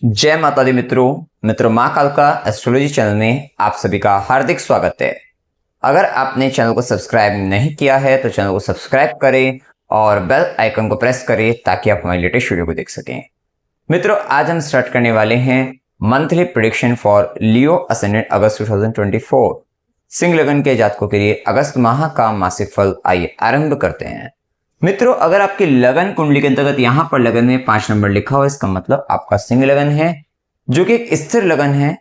जय माता दी मित्रों माँ कालका एस्ट्रोलॉजी चैनल में आप सभी का हार्दिक स्वागत है। अगर आपने चैनल को सब्सक्राइब नहीं किया है तो चैनल को सब्सक्राइब करें और बेल आइकन को प्रेस करें ताकि आप हमारी लेटेस्ट वीडियो को देख सकें। मित्रों, आज हम स्टार्ट करने वाले हैं monthly prediction for Leo ascendant August 2024। सिंह लगन के जातकों के लिए अगस्त माह का मासिक फल आइए आरंभ करते हैं। मित्रों, अगर आपकी लगन कुंडली के अंतर्गत यहां पर लगन में 5 नंबर लिखा हो, इसका मतलब आपका सिंह लगन है, जो कि एक स्थिर लगन है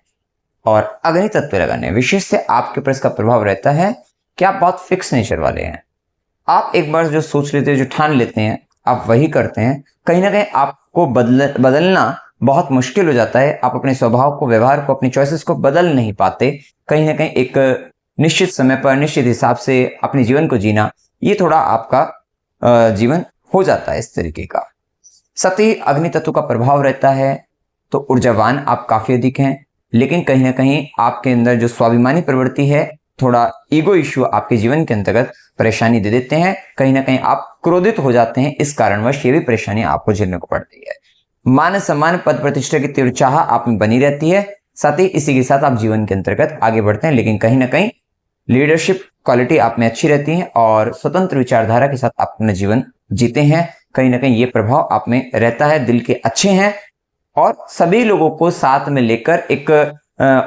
और अग्नि तत्व लगन है। विशेष से आपके ऊपर इसका प्रभाव रहता है कि आप बहुत फिक्स नेचर वाले हैं। आप एक बार जो सोच लेते हैं, जो ठान लेते हैं, आप वही करते हैं। कहीं ना कहीं आपको बदलना बहुत मुश्किल हो जाता है। आप अपने स्वभाव को, व्यवहार को, अपनी चॉइसेस को बदल नहीं पाते। कहीं ना कहीं एक निश्चित समय पर निश्चित हिसाब से अपने जीवन को जीना, ये थोड़ा आपका जीवन हो जाता है इस तरीके का। साथ ही अग्नि तत्व का प्रभाव रहता है, तो ऊर्जावान आप काफी अधिक हैं, लेकिन कहीं ना कहीं आपके अंदर जो स्वाभिमानी प्रवृत्ति है, थोड़ा ईगो इश्यू आपके जीवन के अंतर्गत परेशानी दे देते हैं। कहीं ना कहीं आप क्रोधित हो जाते हैं, इस कारणवश ये भी परेशानी आपको झेलने को पड़ती है। मान सम्मान, पद प्रतिष्ठा की तीव्र चाह आप में बनी रहती है। साथ ही इसी के साथ आप जीवन के अंतर्गत आगे बढ़ते हैं, लेकिन कहीं ना कहीं लीडरशिप क्वालिटी आप में अच्छी रहती है और स्वतंत्र विचारधारा के साथ आप अपना जीवन जीते हैं। कहीं ना कहीं ये प्रभाव आप में रहता है। दिल के अच्छे हैं और सभी लोगों को साथ में लेकर एक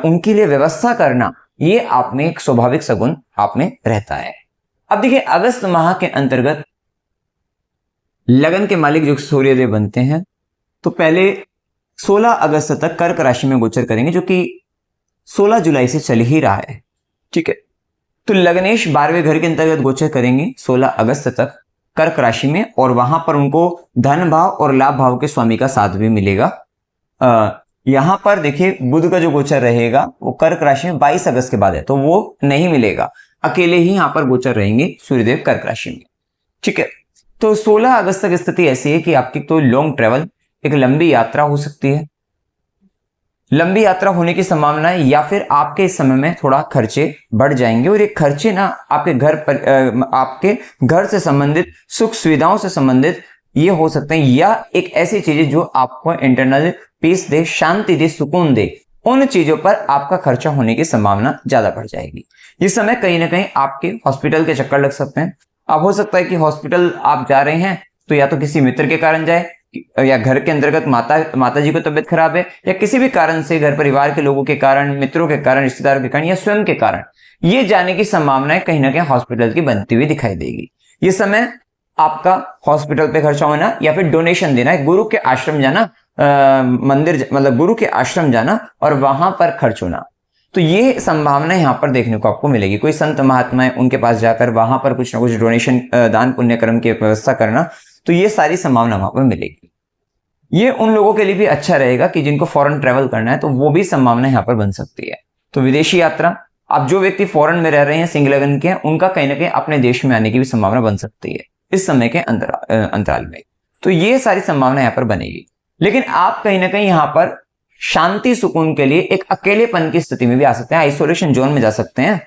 उनके लिए व्यवस्था करना, ये आप में एक स्वाभाविक सगुण आप में रहता है। अब देखिए, अगस्त माह के अंतर्गत लगन के मालिक जो सूर्यदेव बनते हैं, तो पहले 16 अगस्त तक कर्क राशि में गोचर करेंगे, जो कि 16 जुलाई से चल ही रहा है। ठीक है, तो लग्नेश 12वें घर के अंतर्गत गोचर करेंगे 16 अगस्त तक कर्क राशि में, और वहां पर उनको धन भाव और लाभ भाव के स्वामी का साथ भी मिलेगा। यहां पर देखिए, बुध का जो गोचर रहेगा वो कर्क राशि में 22 अगस्त के बाद है, तो वो नहीं मिलेगा। अकेले ही यहां पर गोचर रहेंगे सूर्यदेव कर्क राशि में। ठीक है, तो 16 अगस्त तक स्थिति ऐसी है कि आपकी तो लॉन्ग ट्रेवल, एक लंबी यात्रा हो सकती है। लंबी यात्रा होने की संभावना है, या फिर आपके इस समय में थोड़ा खर्चे बढ़ जाएंगे, और ये खर्चे ना आपके घर पर, आपके घर से संबंधित, सुख सुविधाओं से संबंधित ये हो सकते हैं, या एक ऐसी चीजें जो आपको इंटरनल पीस दे, शांति दे, सुकून दे, उन चीजों पर आपका खर्चा होने की संभावना ज्यादा बढ़ जाएगी। इस समय कहीं ना कहीं आपके हॉस्पिटल के चक्कर लग सकते हैं। अब हो सकता है कि हॉस्पिटल आप जा रहे हैं तो या तो किसी मित्र के कारण जाए, या घर के अंतर्गत माता जी को तबियत खराब है, या किसी भी कारण से घर परिवार के लोगों के कारण, मित्रों के कारण, रिश्तेदारों के कारण, या स्वयं के कारण ये जाने की संभावनाएं कहीं ना कहीं हॉस्पिटल की बनती हुई दिखाई देगी। ये समय आपका हॉस्पिटल पे खर्चा होना, या फिर डोनेशन देना, गुरु के आश्रम जाना, मंदिर मतलब गुरु के आश्रम जाना और वहां पर खर्च होना, तो ये संभावना यहां पर देखने को आपको मिलेगी। कोई संत महात्मा है, उनके पास जाकर वहां पर कुछ ना कुछ डोनेशन, दान पुण्य कर्म की व्यवस्था करना, तो ये सारी संभावना वहां पर मिलेगी। ये उन लोगों के लिए भी अच्छा रहेगा कि जिनको फॉरेन ट्रैवल करना है, तो वो भी संभावना यहाँ पर बन सकती है। तो विदेशी यात्रा, अब जो व्यक्ति फॉरेन में रह रहे हैं, सिंह लगन के हैं, उनका कहीं ना कहीं अपने देश में आने की भी संभावना बन सकती है इस समय के अंतराल में। तो ये सारी संभावना यहाँ पर बनेगी। लेकिन आप कहीं ना कहीं यहाँ पर शांति सुकून के लिए एक अकेलेपन की स्थिति में भी आ सकते हैं, आइसोलेशन जोन में जा सकते हैं,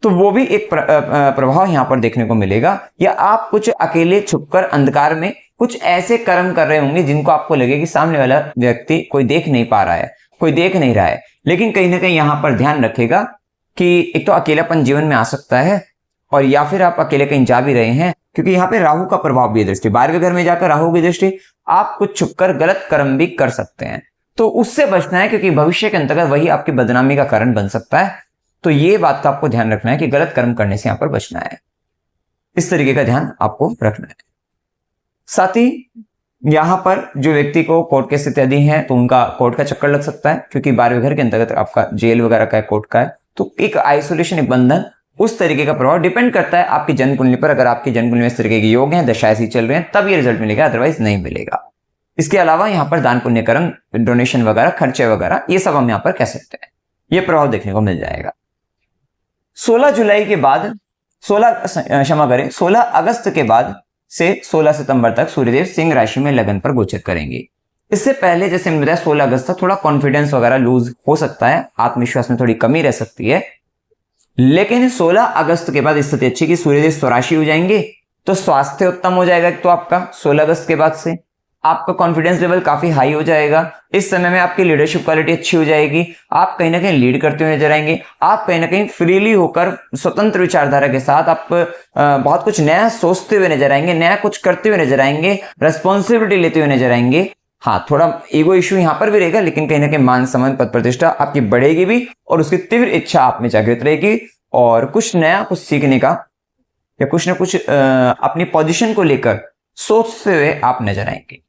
तो वो भी एक प्रभाव यहाँ पर देखने को मिलेगा। या आप कुछ अकेले छुपकर अंधकार में कुछ ऐसे कर्म कर रहे होंगे जिनको आपको लगे कि सामने वाला व्यक्ति कोई देख नहीं पा रहा है, कोई देख नहीं रहा है, लेकिन कहीं ना कहीं यहां पर ध्यान रखेगा कि एक तो अकेलापन जीवन में आ सकता है, और या फिर आप अकेले कहीं जा भी रहे हैं, क्योंकि यहाँ पे राहु का प्रभाव भी है दृष्टि, 12वें घर में जाकर राहु की दृष्टि, आप कुछ छुपकर गलत कर्म भी कर सकते हैं, तो उससे बचना है, क्योंकि भविष्य के अंतर्गत वही आपकी बदनामी का कारण बन सकता है। तो ये बात का आपको ध्यान रखना है कि गलत कर्म करने से यहां पर बचना है, इस तरीके का ध्यान आपको रखना है। साथ ही यहां पर जो व्यक्ति को कोर्ट केस इत्यादि है, तो उनका कोर्ट का चक्कर लग सकता है, क्योंकि 12वें घर के अंतर्गत आपका जेल वगैरह का है, कोर्ट का है, तो एक आइसोलेशन, एक बंधन, उस तरीके का प्रभाव डिपेंड करता है आपकी जन्म कुंडली पर। अगर आपकी जन्म कुंडली में इस तरीके के योग हैं, दशा ऐसी चल रहे हैं, तब ये रिजल्ट मिलेगा, अदरवाइज नहीं मिलेगा। इसके अलावा यहाँ पर दान पुण्य कर्म, डोनेशन वगैरह, खर्चे वगैरह, ये सब हम यहाँ पर कह सकते हैं, ये प्रभाव देखने को मिल जाएगा। 16 जुलाई के बाद 16 अगस्त के बाद से 16 सितंबर तक सूर्यदेव सिंह राशि में लगन पर गोचर करेंगे। इससे पहले जैसे मैंने बताया 16 अगस्त तक थोड़ा कॉन्फिडेंस वगैरह लूज हो सकता है, आत्मविश्वास में थोड़ी कमी रह सकती है, लेकिन 16 अगस्त के बाद स्थिति अच्छी कि सूर्यदेव स्वराशि हो जाएंगे, तो स्वास्थ्य उत्तम हो जाएगा। तो आपका 16 अगस्त के बाद से आपका कॉन्फिडेंस लेवल काफी हाई हो जाएगा। इस समय में आपकी लीडरशिप क्वालिटी अच्छी हो जाएगी। आप कहीं ना कहीं लीड करते हुए नजर आएंगे। आप कहीं ना कहीं फ्रीली होकर स्वतंत्र विचारधारा के साथ आप बहुत कुछ नया सोचते हुए नजर आएंगे, नया कुछ करते हुए नजर आएंगे, रेस्पॉन्सिबिलिटी लेते हुए नजर आएंगे। हाँ, थोड़ा ईगो इश्यू यहाँ पर भी रहेगा, लेकिन कहीं ना कहीं मान सम्मान पद प्रतिष्ठा आपकी बढ़ेगी भी और उसकी तीव्र इच्छा आप में जागृत रहेगी और कुछ नया कुछ सीखने का या कुछ ना कुछ अपनी पोजीशन को लेकर सोचते हुए आप नजर आएंगे।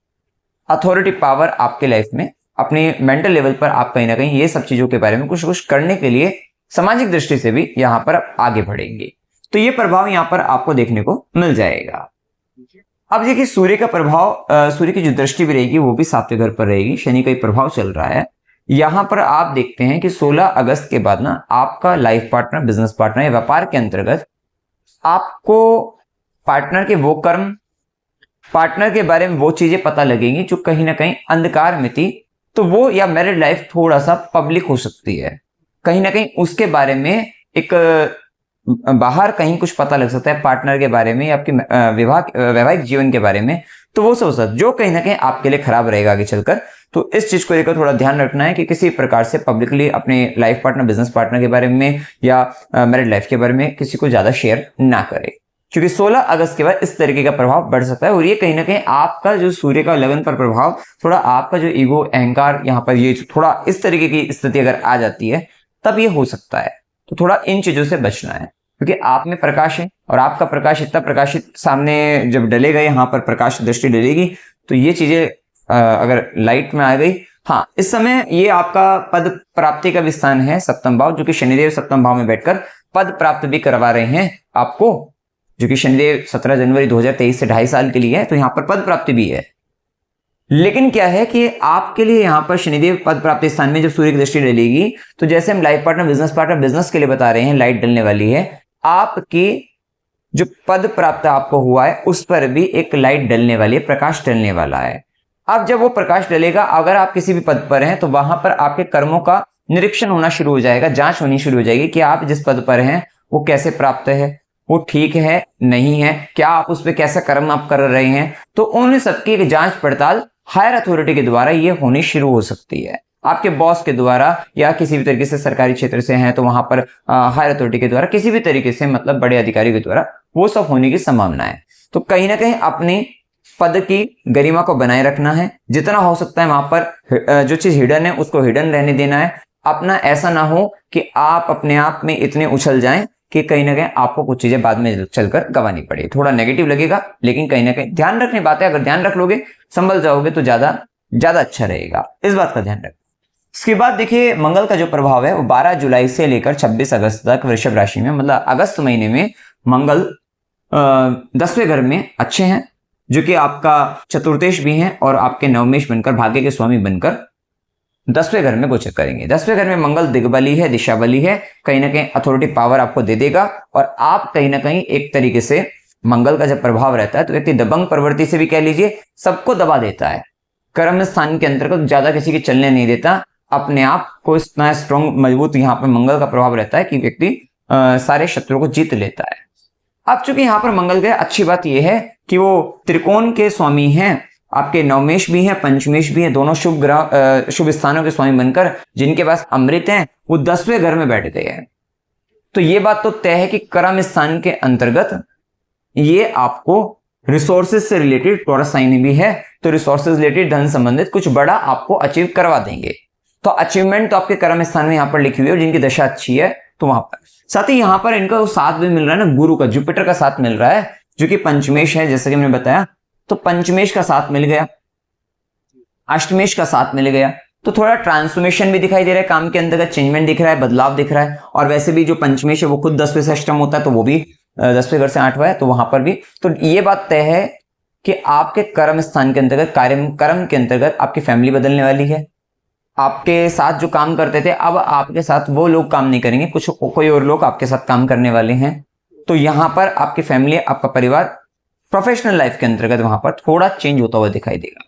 अथॉरिटी पावर आपके लाइफ में अपनी मेंटल लेवल पर आप कहीं ना कहीं ये सब चीजों के बारे में कुछ कुछ करने के लिए सामाजिक दृष्टि से भी यहाँ पर आप आगे बढ़ेंगे। तो ये प्रभाव यहाँ पर आपको देखने को मिल जाएगा। अब देखिए सूर्य का प्रभाव, सूर्य की जो दृष्टि भी रहेगी वो भी 7वें घर पर रहेगी। शनि का प्रभाव चल रहा है यहाँ पर। आप देखते हैं कि 16 अगस्त के बाद ना आपका लाइफ पार्टनर, बिजनेस पार्टनर या व्यापार के अंतर्गत आपको पार्टनर के वो कर्म, पार्टनर के बारे में वो चीजें पता लगेंगी जो कहीं ना कहीं अंधकार में थी। तो वो या मैरिड लाइफ थोड़ा सा पब्लिक हो सकती है। कहीं ना कहीं उसके बारे में एक बाहर कहीं कुछ पता लग सकता है पार्टनर के बारे में या आपके वैवाहिक जीवन के बारे में। तो वो सब जो कहीं ना कहीं आपके लिए खराब रहेगा आगे चलकर। तो इस चीज को लेकर थोड़ा ध्यान रखना है कि किसी प्रकार से पब्लिकली अपने लाइफ पार्टनर, बिजनेस पार्टनर के बारे में या मैरिड लाइफ के बारे में किसी को ज्यादा शेयर ना करे, क्योंकि 16 अगस्त के बाद इस तरीके का प्रभाव बढ़ सकता है। और ये कहीं ना कहीं आपका जो सूर्य का लगन पर प्रभाव, थोड़ा आपका जो ईगो, अहंकार यहाँ पर ये थोड़ा इस तरीके की स्थिति अगर आ जाती है तब ये हो सकता है। तो थोड़ा इन चीजों से बचना है, क्योंकि आप में प्रकाश है और आपका प्रकाश इतना प्रकाशित सामने जब डलेगा, यहाँ पर प्रकाश दृष्टि डलेगी तो ये चीजें अगर लाइट में आ गई। हाँ, इस समय ये आपका पद प्राप्ति का भी स्थान है, 7वां भाव, जो कि शनिदेव 7वां भाव में बैठकर पद प्राप्त भी करवा रहे हैं आपको, जो कि शनिदेव 17 जनवरी 2023 से 2.5 साल के लिए है। तो यहाँ पर पद प्राप्ति भी है। लेकिन क्या है कि आपके लिए यहाँ पर शनिदेव पद प्राप्ति स्थान में जब सूर्य की दृष्टि डलेगी तो जैसे हम life partner, business partner, business के लिए बता रहे हैं लाइट डलने वाली है, आपकी जो पद प्राप्त आपको हुआ है उस पर भी एक लाइट डलने वाली है, प्रकाश डलने वाला है। अब जब वो प्रकाश डलेगा, अगर आप किसी भी पद पर हैं तो वहां पर आपके कर्मों का निरीक्षण होना शुरू हो जाएगा, जांच होनी शुरू हो जाएगी कि आप जिस पद पर हैं वो कैसे प्राप्त है, वो ठीक है नहीं है, क्या आप उस पर कैसा कर्म आप कर रहे हैं। तो उन सबकी एक जांच पड़ताल हायर अथॉरिटी के द्वारा ये होनी शुरू हो सकती है, आपके बॉस के द्वारा या किसी भी तरीके से सरकारी क्षेत्र से हैं तो वहां पर हायर अथॉरिटी के द्वारा, किसी भी तरीके से मतलब बड़े अधिकारी के द्वारा वो सब होने की संभावना है। तो कहीं ना कहीं अपनी पद की गरिमा को बनाए रखना है, जितना हो सकता है वहां पर जो चीज हिडन है उसको हिडन रहने देना है। अपना ऐसा ना हो कि आप अपने आप में इतने उछल जाएं कि कहीं ना कहीं आपको कुछ चीजें बाद में चलकर गंवानी पड़े। थोड़ा नेगेटिव लगेगा, लेकिन कहीं ना कहीं ध्यान रखने बातें अगर ध्यान रख लोगे, संभल जाओगे तो ज्यादा अच्छा रहेगा, इस बात का ध्यान रखें। इसके बाद देखिए मंगल का जो प्रभाव है वो 12 जुलाई से लेकर 26 अगस्त तक वृषभ राशि में, मतलब अगस्त महीने में मंगल 10वें घर में अच्छे हैं, जो कि आपका चतुर्थेश भी हैं और आपके नवमेश बनकर, भाग्य के स्वामी बनकर 10वें घर में गोचर करेंगे। 10वें घर में मंगल दिग्बली है, दिशा बली है, कहीं ना कहीं अथॉरिटी पावर आपको दे देगा और आप कहीं ना कहीं एक तरीके से मंगल का जब प्रभाव रहता है तो व्यक्ति दबंग प्रवृत्ति से भी कह लीजिए, सबको दबा देता है, कर्म स्थान के अंतर्गत ज्यादा किसी के चलने नहीं देता, अपने आप को इतना स्ट्रॉन्ग मजबूत यहाँ पर मंगल का प्रभाव रहता है कि व्यक्ति सारे शत्रुओं को जीत लेता है। अब चूंकि यहाँ पर मंगल गए, अच्छी बात यह है कि वो त्रिकोण के स्वामी हैं, आपके नवमेश भी हैं, पंचमेश भी हैं, दोनों शुभ ग्रह शुभ स्थानों के स्वामी बनकर जिनके पास अमृत हैं वो 10वें घर में बैठ गए हैं। तो ये बात तो तय है कि कर्म स्थान के अंतर्गत ये आपको रिसोर्सेज से रिलेटेड टॉरस साइन भी है, तो रिसोर्सेज रिलेटेड धन संबंधित कुछ बड़ा आपको अचीव करवा देंगे। तो अचीवमेंट तो आपके कर्म स्थान में यहाँ पर लिखी हुई है और जिनकी दशा अच्छी है तो वहां पर, साथ ही यहाँ पर इनका साथ भी मिल रहा है ना, गुरु का, जुपिटर का साथ मिल रहा है जो कि पंचमेश है, जैसे कि मैंने बताया। तो पंचमेश का साथ मिल गया, अष्टमेश का साथ मिल गया, तो थोड़ा ट्रांसफॉर्मेशन भी दिखाई दे रहा है, काम के अंदर का चेंजमेंट दिख रहा है, बदलाव दिख रहा है। और वैसे भी जो पंचमेश है वो खुद 10वें से अष्टम होता है, तो वो भी 10वें घर से 8वां है, तो वहां पर भी तो ये बात तय है कि आपके कर्म स्थान के अंतर्गत, कर्म के अंतर्गत आपकी फैमिली बदलने वाली है। आपके साथ जो काम करते थे अब आपके साथ वो लोग काम नहीं करेंगे, कोई और लोग आपके साथ काम करने वाले हैं। तो यहाँ पर आपकी फैमिली, आपका परिवार प्रोफेशनल लाइफ के अंतर्गत वहां पर थोड़ा चेंज होता हुआ दिखाई देगा।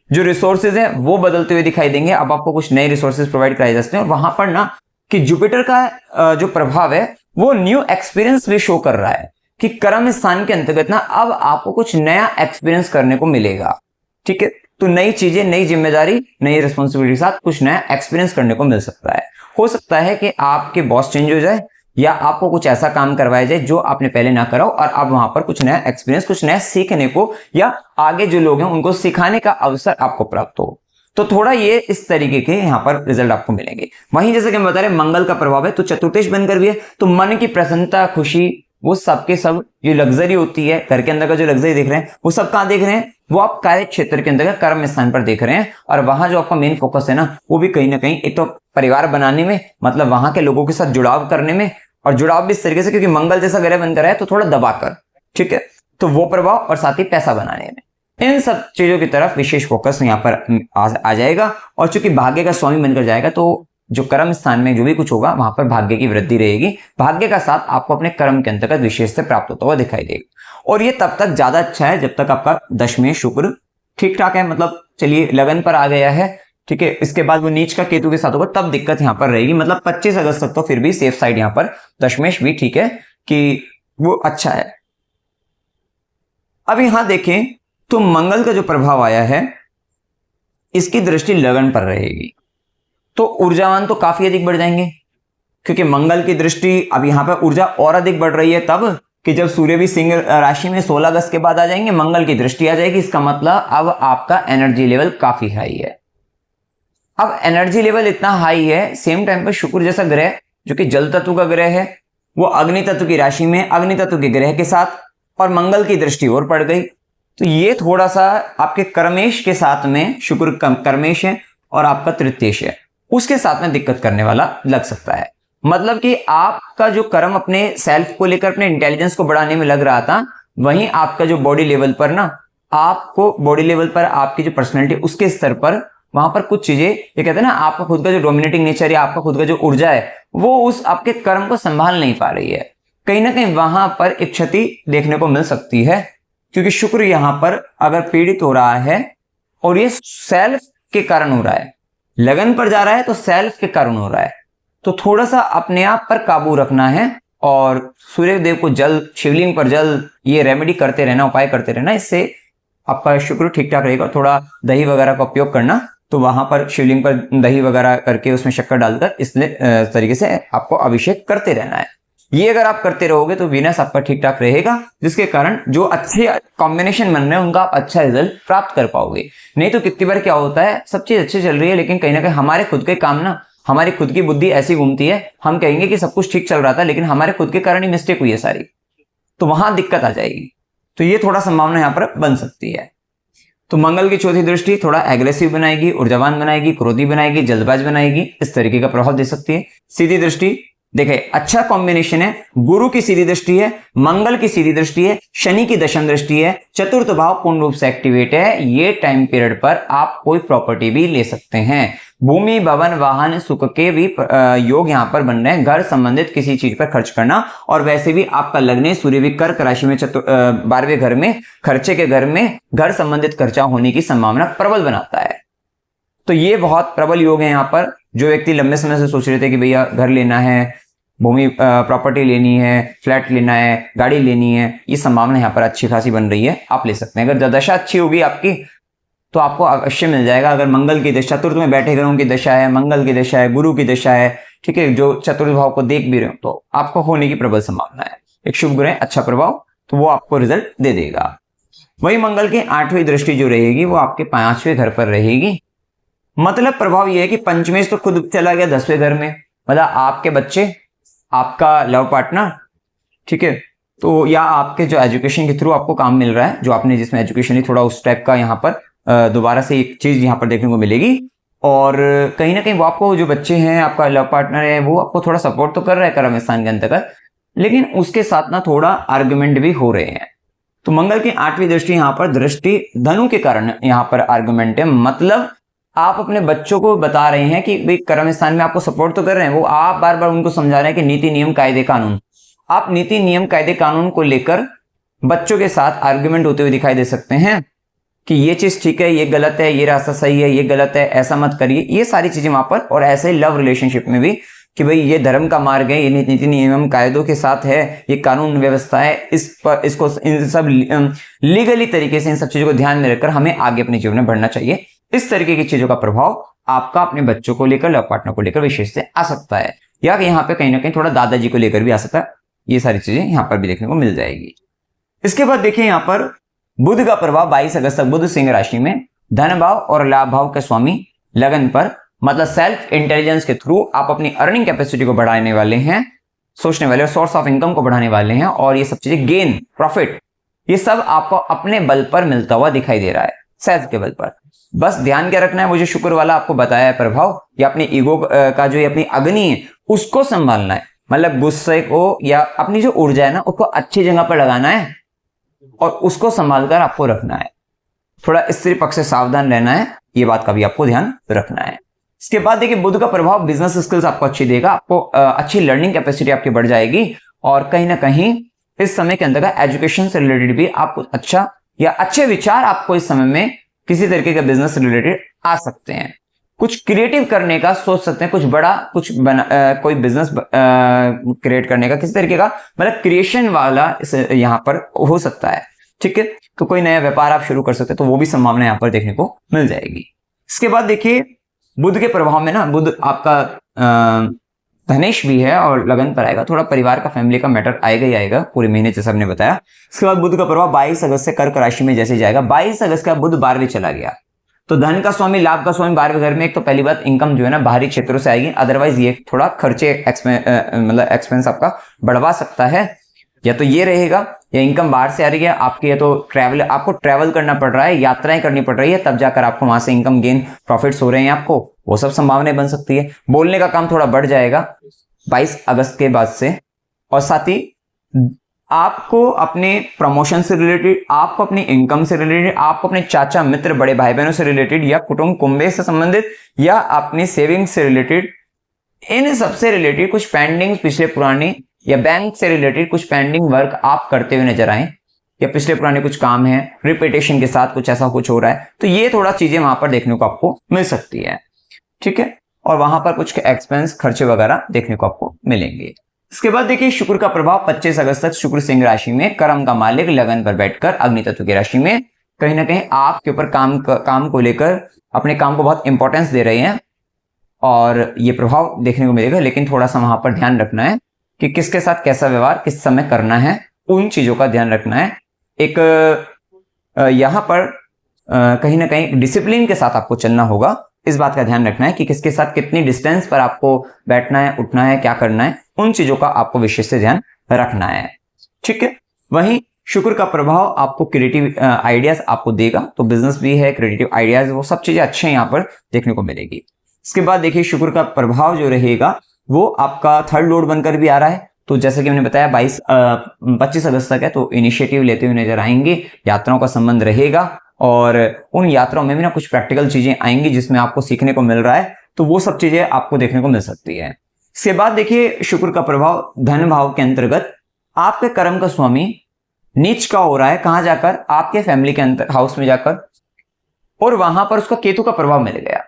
जो रिसोर्सेज है वो बदलते हुए दिखाई देंगे, अब आपको कुछ नए रिसोर्सेज प्रोवाइड कराए जा सकते हैं। और वहां पर ना कि जुपिटर का जो प्रभाव है वो न्यू एक्सपीरियंस भी शो कर रहा है कि कर्म स्थान के अंतर्गत ना अब आपको कुछ नया एक्सपीरियंस करने को मिलेगा। ठीक है, तो नई चीजें, नई जिम्मेदारी, नई रिस्पॉन्सिबिलिटी के साथ कुछ नया एक्सपीरियंस करने को मिल सकता है। हो सकता है कि आपके बॉस चेंज हो जाए या आपको कुछ ऐसा काम करवाया जाए जो आपने पहले ना करा हो और आप वहां पर कुछ नया एक्सपीरियंस, कुछ नया सीखने को या आगे जो लोग हैं उनको सिखाने का अवसर आपको प्राप्त हो। तो थोड़ा ये इस तरीके के यहाँ पर रिजल्ट आपको मिलेंगे। वहीं जैसे कि हम बता रहे मंगल का प्रभाव है तो चतुर्थेश बनकर भी है, तो मन की प्रसन्नता, खुशी, वो सबके सब जो लग्जरी होती है, घर के अंदर का जो लग्जरी देख रहे हैं वो सब कहां देख रहे हैं, वो आप कार्य क्षेत्र के अंदर कर्म स्थान पर देख रहे हैं। और वहां जो आपका मेन फोकस है ना, वो भी कहीं ना कहीं एक तो परिवार बनाने में, मतलब वहां के लोगों के साथ जुड़ाव करने में, और जुड़ाव भी इस तरीके से क्योंकि मंगल जैसा ग्रह बनकर है तो थोड़ा दबाकर, ठीक है, तो वो प्रभाव, और साथ ही पैसा बनाने में, इन सब चीजों की तरफ विशेष फोकस यहाँ पर आ जाएगा। और चूंकि भाग्य का स्वामी बनकर जाएगा तो जो कर्म स्थान में जो भी कुछ होगा वहां पर भाग्य की वृद्धि रहेगी। भाग्य का साथ आपको अपने कर्म के अंतर्गत विशेष से प्राप्त होता हुआ दिखाई देगा। और ये तब तक ज्यादा अच्छा है जब तक आपका दशमें शुक्र ठीक ठाक है, मतलब चलिए लगन पर आ गया है, ठीक है। इसके बाद वो नीच का केतु के साथ होगा तब दिक्कत यहाँ पर रहेगी, मतलब 25 अगस्त तक तो फिर भी सेफ साइड यहाँ पर दशमेश भी ठीक है कि वो अच्छा है। अब यहां देखें तो मंगल का जो प्रभाव आया है इसकी दृष्टि लगन पर रहेगी, तो ऊर्जावान तो काफी अधिक बढ़ जाएंगे, क्योंकि मंगल की दृष्टि अब यहां पर ऊर्जा और अधिक बढ़ रही है तब कि जब सूर्य भी सिंह राशि में 16 अगस्त के बाद आ जाएंगे, मंगल की दृष्टि आ जाएगी। इसका मतलब अब आपका एनर्जी लेवल काफी हाई है। अब एनर्जी लेवल इतना हाई है, सेम टाइम पर शुक्र जैसा ग्रह जो कि जल तत्व का ग्रह है वो अग्नि तत्व की राशि में अग्नि तत्व के ग्रह के साथ, और मंगल की दृष्टि और पड़ गई, तो ये थोड़ा सा आपके कर्मेश के साथ में, शुक्र कर्मेश है और आपका तृतीयेश है, उसके साथ में दिक्कत करने वाला लग सकता है। मतलब कि आपका जो कर्म अपने सेल्फ को लेकर, अपने इंटेलिजेंस को बढ़ाने में लग रहा था, वहीं आपका जो बॉडी लेवल पर ना, आपको बॉडी लेवल पर आपकी जो पर्सनैलिटी उसके स्तर पर वहां पर कुछ चीजें, ये कहते हैं ना, आपका खुद का जो डोमिनेटिंग नेचर या आपका खुद का जो ऊर्जा है वो उस आपके कर्म को संभाल नहीं पा रही है। कहीं ना कहीं वहां पर एक क्षति देखने को मिल सकती है, क्योंकि शुक्र यहां पर अगर पीड़ित हो रहा है और ये सेल्फ के कारण हो रहा है, लगन पर जा रहा है तो सेल्फ के कारण हो रहा है, तो थोड़ा सा अपने आप पर काबू रखना है और सूर्य देव को जल, शिवलिंग पर जल, ये रेमेडी करते रहना, उपाय करते रहना, इससे आपका शुक्र ठीक ठाक रहेगा। थोड़ा दही वगैरह का उपयोग करना, तो वहां पर शिवलिंग पर दही वगैरह करके उसमें शक्कर डालकर इस तरीके से आपको अभिषेक करते रहना है। ये अगर आप करते रहोगे तो वीनस आपका ठीक ठाक रहेगा, जिसके कारण जो अच्छे कॉम्बिनेशन बन रहे हैं उनका आप अच्छा रिजल्ट प्राप्त कर पाओगे। नहीं तो कितनी बार क्या होता है, सब चीज अच्छी चल रही है लेकिन कहीं ना कहीं हमारे खुद के काम ना, हमारी खुद की बुद्धि ऐसी घूमती है, हम कहेंगे कि सब कुछ ठीक चल रहा था लेकिन हमारे खुद के कारण ही मिस्टेक हुई है सारी, तो वहां दिक्कत आ जाएगी। तो ये थोड़ा संभावना यहाँ पर बन सकती है। तो मंगल की चौथी दृष्टि थोड़ा एग्रेसिव बनाएगी, ऊर्जावान बनाएगी, क्रोधी बनाएगी, जल्दबाज बनाएगी, इस तरीके का प्रभाव दे सकती है। सीधी दृष्टि देखिए अच्छा कॉम्बिनेशन है, गुरु की सीधी दृष्टि है, मंगल की सीधी दृष्टि है, शनि की दशम दृष्टि है, चतुर्थ भाव पूर्ण रूप से एक्टिवेट है। ये टाइम पीरियड पर आप कोई प्रॉपर्टी भी ले सकते हैं, भूमि, भवन, वाहन, सुख के भी योग यहाँ पर बन रहे हैं, घर संबंधित किसी चीज पर खर्च करना। और वैसे भी आपका लग्न सूर्य भी कर्क राशि में 12वें घर में, खर्चे के घर में घर संबंधित खर्चा होने की संभावना प्रबल बनाता है। तो ये बहुत प्रबल योग है यहाँ पर। जो व्यक्ति लंबे समय से सोच रहे थे कि भैया घर लेना है, भूमि प्रॉपर्टी लेनी है, फ्लैट लेना है, गाड़ी लेनी है, ये संभावना यहाँ पर अच्छी खासी बन रही है, आप ले सकते हैं। अगर दशा अच्छी होगी आपकी तो आपको अवश्य मिल जाएगा। अगर मंगल की दशा, चतुर्थ में बैठे ग्रहों की दशा है, मंगल की दशा है, गुरु की दशा है, ठीक है, जो चतुर्थ भाव को देख भी रहे हो, तो आपको होने की प्रबल संभावना है। एक शुभ ग्रह, अच्छा प्रभाव, तो वो आपको रिजल्ट दे देगा। वही मंगल की 8वीं दृष्टि जो रहेगी वो आपके 5वें घर पर रहेगी। मतलब प्रभाव ये है कि पंचमेश तो खुद चला गया 10वें घर में, मतलब आपके बच्चे, आपका लव पार्टनर, ठीक है, तो या आपके जो एजुकेशन के थ्रू आपको काम मिल रहा है, जो आपने जिसमें एजुकेशन ही थोड़ा उस टाइप का यहाँ पर दोबारा से एक चीज यहाँ पर देखने को मिलेगी। और कहीं ना कहीं वो आपको, जो बच्चे हैं, आपका लव पार्टनर है, वो आपको थोड़ा सपोर्ट तो कर रहा है कर्म स्थान के अंतर्गत, लेकिन उसके साथ ना थोड़ा आर्गुमेंट भी हो रहे हैं। तो मंगल की 8वीं दृष्टि यहाँ पर दृष्टि धनु के कारण यहाँ पर आर्गुमेंट है। मतलब आप अपने बच्चों को बता रहे हैं कि भाई कर्म स्थान में आपको सपोर्ट तो कर रहे हैं, वो आप बार बार उनको समझा रहे हैं कि नीति नियम कायदे कानून, आप नीति नियम कायदे कानून को लेकर बच्चों के साथ आर्गुमेंट होते हुए दिखाई दे सकते हैं कि ये चीज ठीक है, ये गलत है, ये रास्ता सही है, ये गलत है, ऐसा मत करिए, ये सारी चीजें वहां पर। और ऐसे लव रिलेशनशिप में भी कि भाई ये धर्म का मार्ग है, ये नीति नियम कायदों के साथ है, ये कानून व्यवस्था है, इसको इन सब लीगली तरीके से इन सब चीजों को ध्यान में रखकर हमें आगे अपने जीवन में बढ़ना चाहिए। इस तरीके की चीजों का प्रभाव आपका अपने बच्चों को लेकर, लव पार्टनर को लेकर विशेष से आ सकता है, या यहाँ पे कहीं ना कहीं थोड़ा दादाजी को लेकर भी आ सकता है। ये सारी चीजें यहाँ पर भी देखने को मिल जाएगी। इसके बाद देखिए यहाँ पर बुध का प्रभाव 22 अगस्त तक बुध सिंह राशि में धन भाव और लाभ भाव के स्वामी लगन पर, मतलब सेल्फ इंटेलिजेंस के थ्रू आप अपनी अर्निंग कैपेसिटी को बढ़ाने वाले हैं, सोचने वाले, सोर्स ऑफ इनकम को बढ़ाने वाले हैं, और ये सब चीजें गेन, प्रॉफिट, ये सब आपको अपने बल पर मिलता हुआ दिखाई दे रहा है, सेल्फ के बल पर। बस ध्यान क्या रखना है, वो जो शुक्र वाला आपको बताया है प्रभाव, या अपनी ईगो का जो अपनी अग्नि है उसको संभालना है, मतलब गुस्से को या अपनी जो ऊर्जा है ना उसको अच्छी जगह पर लगाना है और उसको संभाल कर आपको रखना है। थोड़ा स्त्री पक्ष से सावधान रहना है, ये बात का भी आपको ध्यान रखना है। इसके बाद देखिए बुध का प्रभाव बिजनेस स्किल्स आपको अच्छी देगा, आपको अच्छी लर्निंग कैपेसिटी आपकी बढ़ जाएगी, और कहीं ना कहीं इस समय के अंदर एजुकेशन से रिलेटेड भी आपको अच्छा या अच्छे विचार आपको इस समय में किसी तरीके का बिजनेस से रिलेटेड आ सकते हैं। कुछ क्रिएटिव करने का सोच सकते हैं, कुछ बड़ा कुछ कोई बिजनेस क्रिएट करने का, किसी तरीके का मतलब क्रिएशन वाला यहाँ पर हो सकता है। ठीक है, तो कोई नया व्यापार आप शुरू कर सकते हैं, तो वो भी संभावना यहाँ पर देखने को मिल जाएगी। इसके बाद देखिए बुध के प्रभाव में ना बुध आपका धनेश भी है और लगन पर आएगा, थोड़ा परिवार का, फैमिली का मैटर आएगा ही आएगा पूरे महीने, जैसा हमने बताया। इसके बाद बुध का प्रभाव 22 अगस्त से कर्क राशि में जैसे जाएगा, 22 अगस्त का बुध 12वें चला गया, तो धन का स्वामी, लाभ का स्वामी 12वें घर में, एक तो पहली बात इनकम जो है ना बाहरी क्षेत्रों से आएगी, अदरवाइज ये थोड़ा खर्चे मतलब एक्सपेंस आपका बढ़वा सकता है, या तो ये रहेगा या इनकम बाहर से आ रही है आपकी, या तो आपको ट्रैवल करना पड़ रहा है, यात्राएं करनी पड़ रही है, तब जाकर आपको वहां से इनकम गेन प्रॉफिट्स हो रहे हैं आपको, वो सब संभावनाएं बन सकती है। बोलने का काम थोड़ा बढ़ जाएगा 22 अगस्त के बाद से, और साथ ही आपको अपने प्रमोशन से रिलेटेड, आपको अपनी इनकम से रिलेटेड, आपको अपने चाचा मित्र बड़े भाई बहनों से रिलेटेड, या कुटुंब कुंबे से संबंधित, या अपनी सेविंग से रिलेटेड, इन सबसे रिलेटेड कुछ पेंडिंग पिछले पुराने, या बैंक से रिलेटेड कुछ पेंडिंग वर्क आप करते हुए नजर आए, या पिछले पुराने कुछ काम है रिपीटेशन के साथ कुछ ऐसा कुछ हो रहा है, तो ये थोड़ा चीजें वहां पर देखने को आपको मिल सकती है। ठीक है, और वहां पर कुछ एक्सपेंस खर्चे वगैरह देखने को आपको मिलेंगे। इसके बाद देखिए शुक्र का प्रभाव 25 अगस्त तक शुक्र सिंह राशि में कर्म का मालिक लगन पर बैठकर अग्नि तत्व की राशि में, कहीं ना कहीं आपके ऊपर काम को लेकर अपने काम को बहुत इंपॉर्टेंस दे रहे हैं, और ये प्रभाव देखने को मिलेगा। लेकिन थोड़ा सा वहां पर ध्यान रखना है कि किसके साथ कैसा व्यवहार किस समय करना है, उन चीजों का ध्यान रखना है। एक यहाँ पर कहीं ना कहीं डिसिप्लिन के साथ आपको चलना होगा, इस बात का ध्यान रखना है कि किसके साथ कितनी डिस्टेंस पर आपको बैठना है, उठना है, क्या करना है, उन चीजों का आपको विशेष से ध्यान रखना है। ठीक है, वहीं शुक्र का प्रभाव आपको क्रिएटिव आइडियाज आपको देगा, तो बिजनेस भी है, क्रिएटिव आइडियाज, वो सब चीजें अच्छे यहाँ पर देखने को मिलेगी। इसके बाद देखिए शुक्र का प्रभाव जो रहेगा वो आपका थर्ड लॉर्ड बनकर भी आ रहा है, तो जैसे कि मैंने बताया 25 अगस्त तक है, तो इनिशिएटिव लेते हुए नजर आएंगे, यात्राओं का संबंध रहेगा, और उन यात्राओं में भी ना कुछ प्रैक्टिकल चीजें आएंगी जिसमें आपको सीखने को मिल रहा है, तो वो सब चीजें आपको देखने को मिल सकती है। इसके बाद देखिए शुक्र का प्रभाव धन भाव के अंतर्गत आपके कर्म का स्वामी नीच का हो रहा है, कहां जाकर, आपके फैमिली के अंतर हाउस में जाकर, और वहां पर उसका केतु का प्रभाव मिल गया।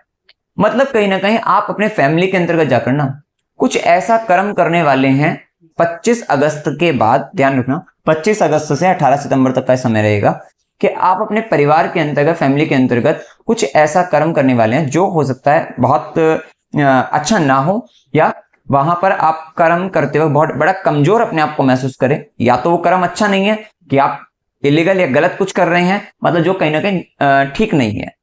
मतलब कहीं ना कहीं आप अपने फैमिली के अंतर्गत जाकर ना कुछ ऐसा कर्म करने वाले हैं 25 अगस्त के बाद। ध्यान रखना 25 अगस्त से 18 सितंबर तक का समय रहेगा कि आप अपने परिवार के अंतर्गत, फैमिली के अंतर्गत कुछ ऐसा कर्म करने वाले हैं जो हो सकता है बहुत अच्छा ना हो, या वहां पर आप कर्म करते वक्त बहुत बड़ा कमजोर अपने आप को महसूस करें। या तो वो कर्म अच्छा नहीं है कि आप इलीगल या गलत कुछ कर रहे हैं, मतलब जो कहीं ना कहीं ठीक नहीं है,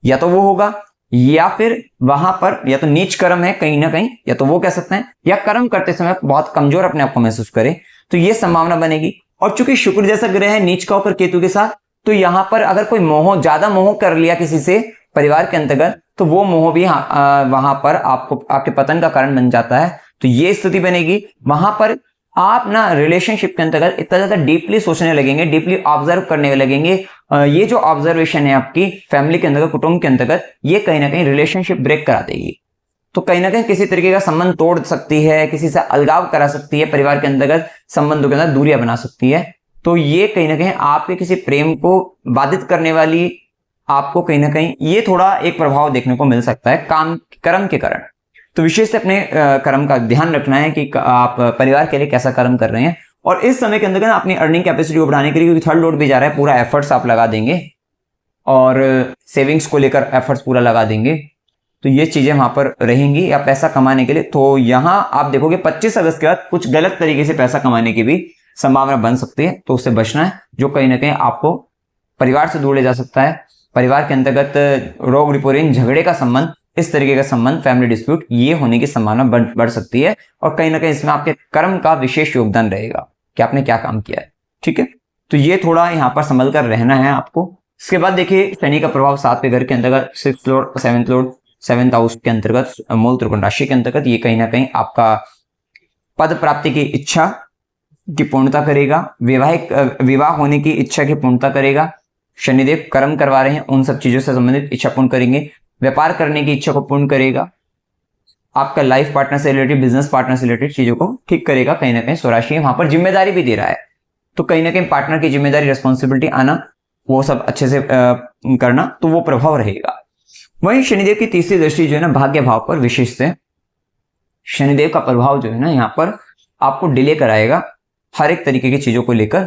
या तो वो होगा, या फिर वहां पर या तो नीच कर्म है कहीं ना कहीं, या तो वो कह सकते हैं, या कर्म करते समय बहुत कमजोर अपने आप को महसूस करे, तो ये संभावना बनेगी। और चूंकि शुक्र जैसा ग्रह है नीच का ऊपर केतु के साथ, तो यहां पर अगर कोई ज्यादा मोह कर लिया किसी से परिवार के अंतर्गत, तो वो मोह भी वहां पर आपके पतन का कारण बन जाता है। तो ये स्थिति बनेगी, वहां पर आप ना रिलेशनशिप के अंतर्गत इतना ज्यादा डीपली सोचने लगेंगे, डीपली ऑब्जर्व करने लगेंगे। ये जो ऑब्जर्वेशन है आपकी फैमिली के अंतर्गत, कुटुंब के अंतर्गत, ये कहीं ना कहीं रिलेशनशिप ब्रेक करा देगी, तो कहीं ना कहीं किसी तरीके का संबंध तोड़ सकती है, किसी से अलगाव करा सकती है, परिवार के अंतर्गत संबंधों के अंदर दूरियां बना सकती है। तो ये कहीं ना कहीं आपके किसी प्रेम को बाधित करने वाली, आपको कहीं ना कहीं ये थोड़ा एक प्रभाव देखने को मिल सकता है कर्म के कारण। तो विशेष से अपने कर्म का ध्यान रखना है कि आप परिवार के लिए कैसा कर्म कर रहे हैं। और इस समय के अंदर अपनी अर्निंग कैपेसिटी को बढ़ाने के लिए, क्योंकि थर्ड लॉर्ड भी जा रहा है, पूरा एफर्ट्स आप लगा देंगे और सेविंग्स को लेकर एफर्ट्स पूरा लगा देंगे, तो ये चीजें वहां पर रहेंगी या पैसा कमाने के लिए। तो यहां आप देखोगे 25 अगस्त के बाद कुछ गलत तरीके से पैसा कमाने की भी संभावना बन सकती है, तो उससे बचना है, जो कहीं ना कहीं आपको परिवार से दूर ले जा सकता है। परिवार के अंतर्गत रोग रिपोरिन, झगड़े का संबंध, इस तरीके का संबंध, फैमिली डिस्प्यूट, ये होने की संभावना बढ़ सकती है। और कहीं ना कहीं इसमें आपके कर्म का विशेष योगदान रहेगा कि आपने क्या काम किया है। ठीक है, तो ये थोड़ा यहाँ पर संभल कर रहना है आपको। इसके बाद देखिए शनि का प्रभाव 7वें घर के अंतर्गत 6th Lord 7th Lord 7th house के अंतर्गत मूल त्रिकोण राशि के अंतर्गत, ये कहीं ना कहीं आपका पद प्राप्ति की इच्छा की पूर्णता करेगा, विवाह होने की इच्छा की पूर्णता करेगा। शनिदेव कर्म करवा रहे हैं, उन सब चीजों से संबंधित इच्छा पूर्ण करेंगे। व्यापार करने की इच्छा को पूर्ण करेगा। आपका लाइफ पार्टनर से रिलेटेड, बिजनेस पार्टनर से रिलेटेड चीजों को ठीक करेगा। कहीं ना कहीं स्वराशि वहां पर जिम्मेदारी भी दे रहा है, तो कहीं ना कहीं पार्टनर की जिम्मेदारी, रिस्पॉन्सिबिलिटी आना, वो सब अच्छे से करना, तो वो प्रभाव रहेगा। वहीं शनिदेव की तीसरी दृष्टि जो है ना भाग्य भाव पर, विशेष से शनिदेव का प्रभाव जो है ना यहाँ पर आपको डिले कराएगा हर एक तरीके की चीजों को लेकर।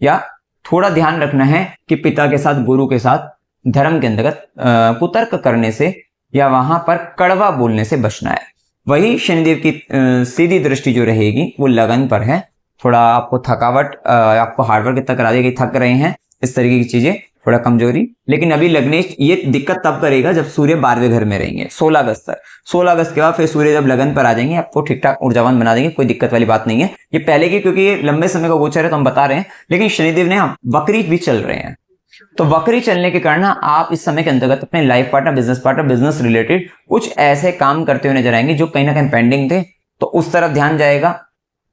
या थोड़ा ध्यान रखना है कि पिता के साथ, गुरु के साथ धर्म के अंतर्गत कुतर्क करने से या वहां पर कड़वा बोलने से बचना है। वही शनिदेव की सीधी दृष्टि जो रहेगी वो लगन पर है। थोड़ा आपको थकावट, आपको हार्डवर्क इतना करा देगा कि थक रहे हैं, इस तरीके की चीजें, थोड़ा कमजोरी। लेकिन अभी लग्नेश ये दिक्कत तब करेगा जब सूर्य 12वें घर में रहेंगे 16 अगस्त तक। 16 अगस्त के बाद फिर सूर्य जब लगन पर आ जाएंगे, आपको ठीक ठाक ऊर्जावान बना देंगे, कोई दिक्कत वाली बात नहीं है। ये पहले की, क्योंकि ये लंबे समय का गोचर है तो हम बता रहे हैं, लेकिन शनिदेव ने वक्री भी चल रहे हैं, तो वक्री चलने के कारण आप इस समय के अंतर्गत अपने लाइफ पार्टनर, बिजनेस रिलेटेड कुछ ऐसे काम करते हुए नजर आएंगे जो कहीं ना कहीं पेंडिंग थे, तो उस तरफ ध्यान जाएगा।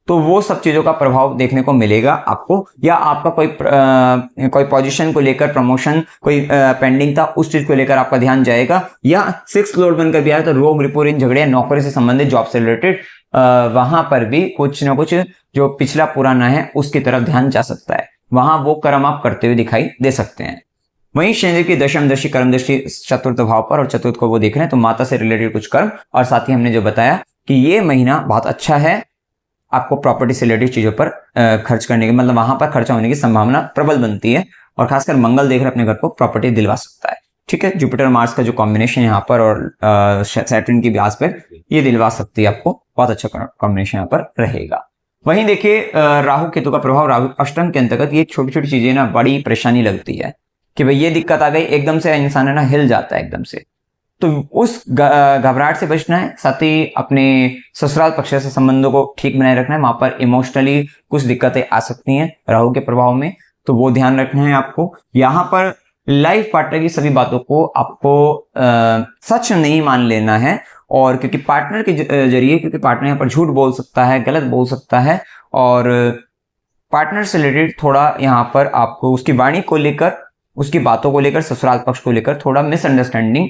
तो वो सब चीजों का प्रभाव देखने को मिलेगा आपको। या आपका कोई पोजीशन को लेकर, प्रमोशन कोई पेंडिंग था, उस चीज को लेकर आपका ध्यान जाएगा। या 6th लॉर्ड बनकर भी आया तो रोग रिपोरिन, झगड़े, नौकरी से संबंधित, जॉब से रिलेटेड, वहां पर भी कुछ ना कुछ जो पिछला पुराना है उसकी तरफ ध्यान जा सकता है। वहां वो कर्म आप करते हुए दिखाई दे सकते हैं। वहीं शनिदेव की दशम दृष्टि, कर्म दृष्टि 4th भाव पर, और 4th को वो देख रहे हैं, तो माता से रिलेटेड कुछ कर्म। और साथ ही हमने जो बताया कि ये महीना बहुत अच्छा है आपको प्रॉपर्टी से रिलेटेड चीजों पर खर्च करने की, मतलब वहां पर खर्चा होने की संभावना प्रबल बनती है। और खासकर मंगल देख रहे अपने घर को प्रॉपर्टी दिलवा सकता है। ठीक है, जुपिटर मार्स का जो कॉम्बिनेशन यहाँ पर और सैटर्न की ब्याज पर, ये दिलवा सकती है आपको, बहुत अच्छा कॉम्बिनेशन यहाँ पर रहेगा। वहीं देखिए राहु केतु का प्रभाव, राहु अष्टम के अंतर्गत, ये छोटी छोटी चीजें ना बड़ी परेशानी लगती है कि भाई ये दिक्कत आ गई, एकदम से इंसान है ना हिल जाता है एकदम से, तो उस घबराहट से बचना है। साथ ही अपने ससुराल पक्ष से संबंधों को ठीक बनाए रखना है। वहां पर इमोशनली कुछ दिक्कतें आ सकती हैं राहु के प्रभाव में, तो वो ध्यान रखना है आपको। यहाँ पर लाइफ पार्टनर की सभी बातों को आपको सच नहीं मान लेना है, और क्योंकि पार्टनर के जरिए, क्योंकि पार्टनर यहाँ पर झूठ बोल सकता है, गलत बोल सकता है, और पार्टनर से रिलेटेड थोड़ा यहाँ पर आपको उसकी वाणी को लेकर, उसकी बातों को लेकर, ससुराल पक्ष को लेकर थोड़ा मिसअंडरस्टैंडिंग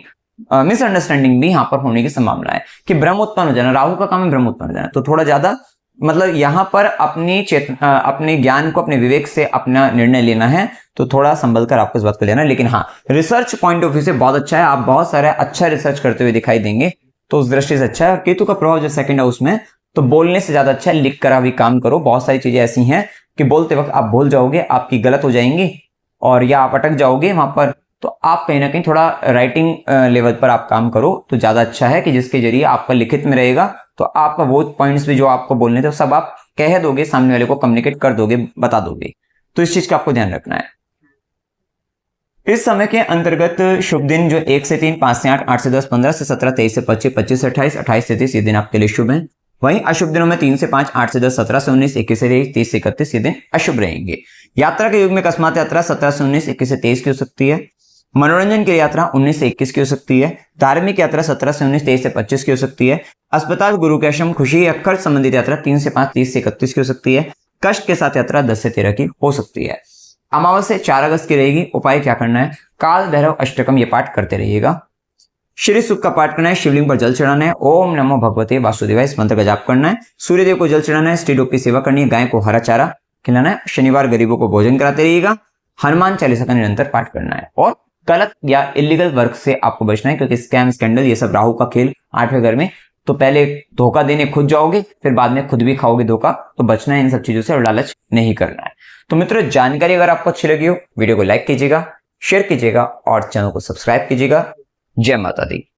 भी यहाँ पर होने की संभावना है कि भ्रम उत्पन्न हो जाना। राहु का काम है भ्रम उत्पन्न हो जाना, तो थोड़ा ज्यादा मतलब यहाँ पर अपने ज्ञान को, अपने विवेक से अपना निर्णय लेना है, तो थोड़ा संभल कर आपको इस बात को लेना है। लेकिन हाँ, रिसर्च पॉइंट ऑफ व्यू से बहुत अच्छा है, आप बहुत सारा अच्छा रिसर्च करते हुए दिखाई देंगे, तो उस दृष्टि से अच्छा है। और केतु का प्रभाव जो 2nd हाउस में, तो बोलने से ज्यादा अच्छा है लिख कर अभी काम करो। बहुत सारी चीजें ऐसी हैं कि बोलते वक्त आप भूल जाओगे, आपकी गलत हो जाएंगी, और या आप अटक जाओगे वहां पर, तो आप कहीं ना कहीं थोड़ा राइटिंग लेवल पर आप काम करो तो ज्यादा अच्छा है, कि जिसके जरिए आपका लिखित में रहेगा, तो आपका वो पॉइंट्स भी जो आपको बोलने थे सब आप कह दोगे, सामने वाले को कम्युनिकेट कर दोगे, बता दोगे। तो इस चीज का आपको ध्यान रखना है। इस समय के अंतर्गत शुभ दिन जो 1 से 3, 5 से 8, 8 से 10, 15 से 17, 23 से 25, 25 से 28, 28 से 30 ये दिन आपके लिए शुभ है। वहीं अशुभ दिनों में 3 से 5, 8 से 10, 17 से 19, 21 से 23, 30 से 31 ये दिन अशुभ रहेंगे। यात्रा के युग में अकस्मात यात्रा 17 से 19, 21 से 23 की हो सकती है। मनोरंजन की यात्रा 19 से 21 की हो सकती है। धार्मिक यात्रा 17 से 19, 23 से 25 की हो सकती है। अस्पताल, गुरु के आश्रम, खुशी या खर्च संबंधित यात्रा 3 से 5, 30 से 31 की हो सकती है। कष्ट के साथ यात्रा 10 से 13 की हो सकती है। अमावस्या 4 अगस्त की रहेगी। उपाय क्या करना है? काल भैरव अष्टकम ये पाठ करते रहिएगा। श्री सूक्त का पाठ करना है। शिवलिंग पर जल चढ़ाना है। ओम नमो भगवते वासुदेवाय इस मंत्र का जाप करना है। सूर्यदेव को जल चढ़ाना है। स्त्रीलोक की सेवा करनी है। गाय को हरा चारा खिलाना है। शनिवार गरीबों को भोजन कराते रहिएगा। हनुमान चालीसा का निरंतर पाठ करना है। और गलत या इलीगल वर्क से आपको बचना है, क्योंकि स्कैम, स्कैंडल ये सब राहु का खेल 8वें घर में तो पहले धोखा देने खुद जाओगे, फिर बाद में खुद भी खाओगे धोखा। तो बचना है इन सब चीजों से और लालच नहीं करना है। तो मित्रों, जानकारी अगर आपको अच्छी लगी हो, वीडियो को लाइक कीजिएगा, शेयर कीजिएगा और चैनल को सब्सक्राइब कीजिएगा। जय माता दी।